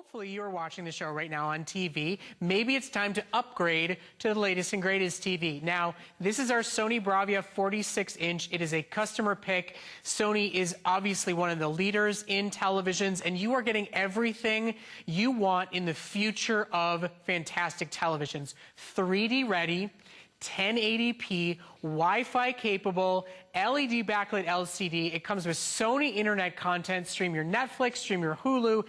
Hopefully you are watching the show right now on TV. Maybe it's time to upgrade to the latest and greatest TV. Now, this is our Sony BRAVIA 46-inch. It is a customer pick. Sony is obviously one of the leaders in televisions, and you are getting everything you want in the future of fantastic televisions. 3D ready, 1080p, Wi-Fi capable, LED backlit LCD. It comes with Sony internet content. Stream your Netflix, stream your Hulu.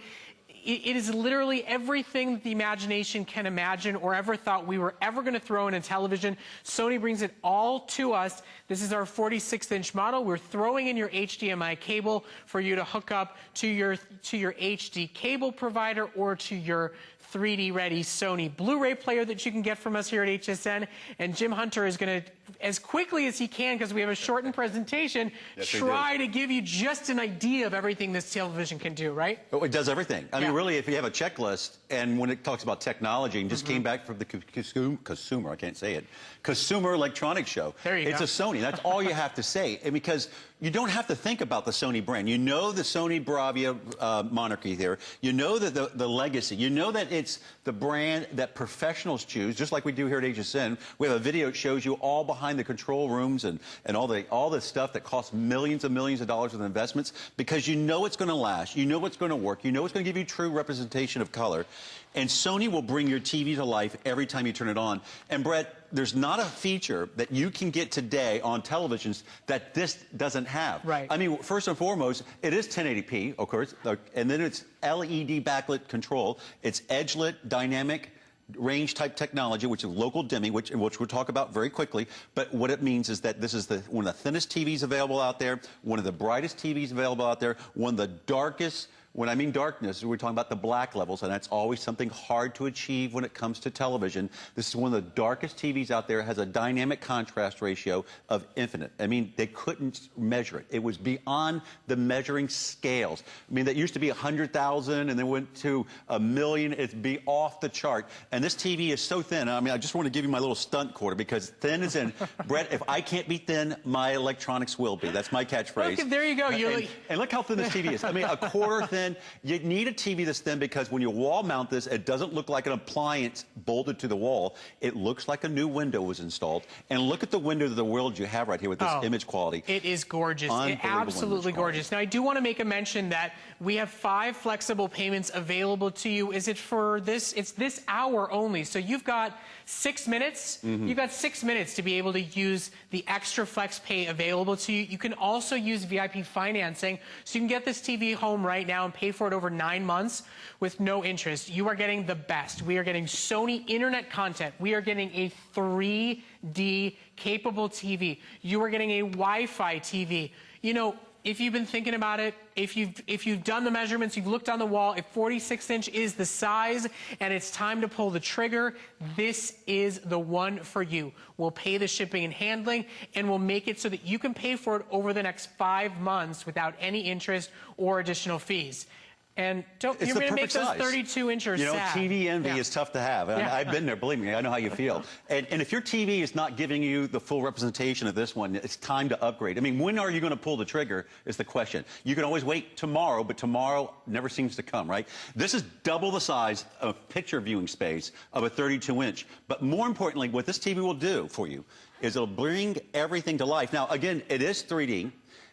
It is literally everything that the imagination can imagine or ever thought we were ever going to throw in a television. Sony brings it all to us. This is our 46-inch model. We're throwing in your HDMI cable for you to hook up to your HD cable provider or to your 3D ready Sony Blu-ray player that you can get from us here at HSN. And Jim Hunter is going to, as quickly as he can, because we have a shortened presentation, try to give you just an idea of everything this television can do, right? Oh, it does everything. I mean, really, if you have a checklist, and when it talks about technology, and just came back from the consumer, I can't say it, Consumer Electronics Show. There you go. It's a Sony. That's all you have to say. And because you don't have to think about the Sony brand. You know the Sony BRAVIA monarchy there. You know the legacy. You know that it's the brand that professionals choose, just like we do here at HSN. We have a video that shows you all behind the control rooms and all the stuff that costs millions and millions of dollars with investments, because you know it's going to last. You know it's going to work. You know it's going to give you true representation of color. And Sony will bring your TV to life every time you turn it on. And Brett, there's not a feature that you can get today on televisions that this doesn't have. Right. I mean, first and foremost, it is 1080p, of course, and then it's LED backlit control. It's edge-lit dynamic range type technology, which is local dimming, which we'll talk about very quickly. But what it means is that this is one of the thinnest TVs available out there, one of the brightest TVs available out there, one of the darkest. When I mean darkness, we're talking about the black levels, and that's always something hard to achieve when it comes to television. This is one of the darkest TVs out there. It has a dynamic contrast ratio of infinite. I mean, they couldn't measure it. It was beyond the measuring scales. I mean, that used to be 100,000, and then went to 1 million. It's be off the chart. And this TV is so thin. I mean, I just want to give you my little stunt quarter, because thin is in. Brett, if I can't be thin, my electronics will be. That's my catchphrase. Look, there you go. And look how thin this TV is. I mean, a quarter thin. You need a TV that's thin, because when you wall mount this, it doesn't look like an appliance bolted to the wall. It looks like a new window was installed. And look at the window of the world you have right here with this image quality. It is gorgeous. It absolutely gorgeous. Now, I do want to make a mention that we have 5 flexible payments available to you. Is it for this? It's this hour only. So you've got 6 minutes. You've got 6 minutes to be able to use the extra flex pay available to you. You can also use VIP financing, so you can get this TV home right now and pay for it over 9 months with no interest. You are getting the best. We are getting Sony internet content. We are getting a 3D capable TV. You are getting a Wi-Fi TV. You know, if you've been thinking about it, if you've done the measurements, you've looked on the wall, if 46-inch is the size and it's time to pull the trigger, this is the one for you. We'll pay the shipping and handling, and we'll make it so that you can pay for it over the next 5 months without any interest or additional fees. And you're going to make those 32-inchers You know, sad. TV envy is tough to have. I've been there, believe me. I know how you feel. And if your TV is not giving you the full representation of this one, it's time to upgrade. I mean, when are you going to pull the trigger is the question. You can always wait tomorrow, but tomorrow never seems to come, right? This is double the size of picture viewing space of a 32-inch. But more importantly, what this TV will do for you is it'll bring everything to life. Now, again, it is 3D.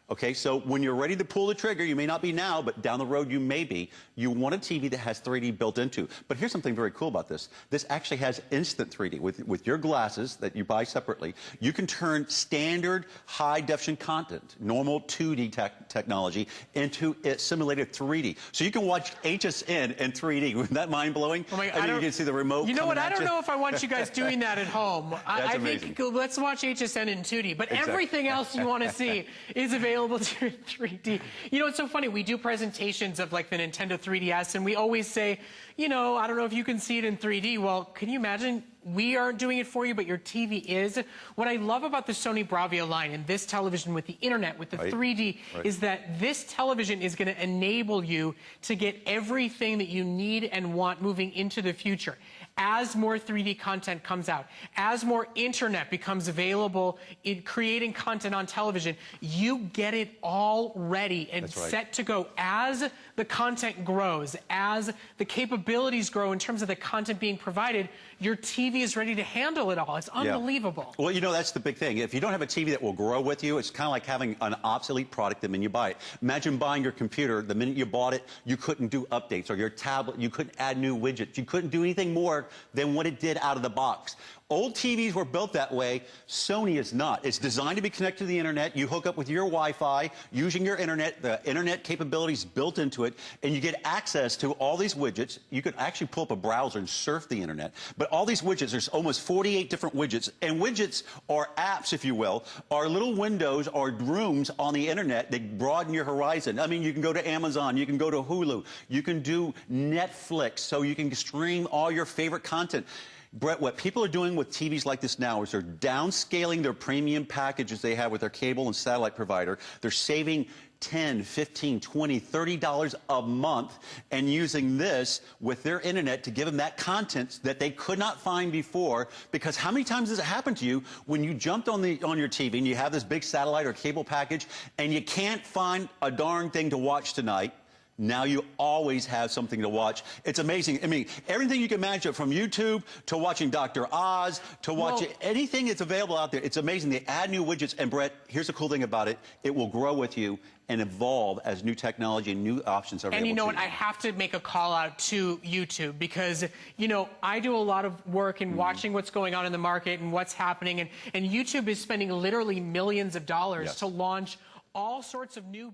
Okay, so when you're ready to pull the trigger, you may not be now, but down the road you may be. You want a TV that has 3D built into. But here's something very cool about this. This actually has instant 3D. With your glasses that you buy separately, you can turn standard high-definition content, normal 2D technology, into simulated 3D. So you can watch HSN in 3D. Isn't that mind-blowing? Oh my, and then you can see the remote. You know what? I don't know if I want you guys doing that at home. I think let's watch HSN in 2D. But everything else you want to see is available to 3D. You know, it's so funny. We do presentations of like the Nintendo 3DS, and we always say, you know, I don't know if you can see it in 3D. Well, can you imagine? We aren't doing it for you, but your TV is. What I love about the Sony BRAVIA line and this television with the internet, with the 3D, is that this television is going to enable you to get everything that you need and want moving into the future. As more 3D content comes out, as more internet becomes available in creating content on television, you get it all ready and set to go as the content grows, as the capabilities grow in terms of the content being provided, your TV is ready to handle it all. It's unbelievable. Well, you know, that's the big thing. If you don't have a TV that will grow with you, it's kind of like having an obsolete product the minute you buy it. Imagine buying your computer. The minute you bought it, you couldn't do updates, or your tablet, you couldn't add new widgets. You couldn't do anything more than what it did out of the box. Old TVs were built that way. Sony is not. It's designed to be connected to the internet. You hook up with your Wi-Fi using your internet, the internet capabilities built into it, and you get access to all these widgets. You could actually pull up a browser and surf the internet. But all these widgets, there's almost 48 different widgets. And widgets, or apps, if you will, are little windows or rooms on the internet that broaden your horizon. I mean, you can go to Amazon, you can go to Hulu, you can do Netflix, so you can stream all your favorite content. Brett, what people are doing with TVs like this now is they're downscaling their premium packages they have with their cable and satellite provider. They're saving $10, $15, $20, $30 a month and using this with their internet to give them that content that they could not find before. Because how many times has it happened to you when you jumped on your TV and you have this big satellite or cable package and you can't find a darn thing to watch tonight? Now you always have something to watch. It's amazing. I mean, everything you can imagine, from YouTube to watching Dr. Oz to watching anything that's available out there. It's amazing. They add new widgets. And Brett, here's the cool thing about it. It will grow with you and evolve as new technology and new options are available. And you know what? I have to make a call out to YouTube because, you know, I do a lot of work in watching what's going on in the market and what's happening. And YouTube is spending literally millions of dollars to launch all sorts of new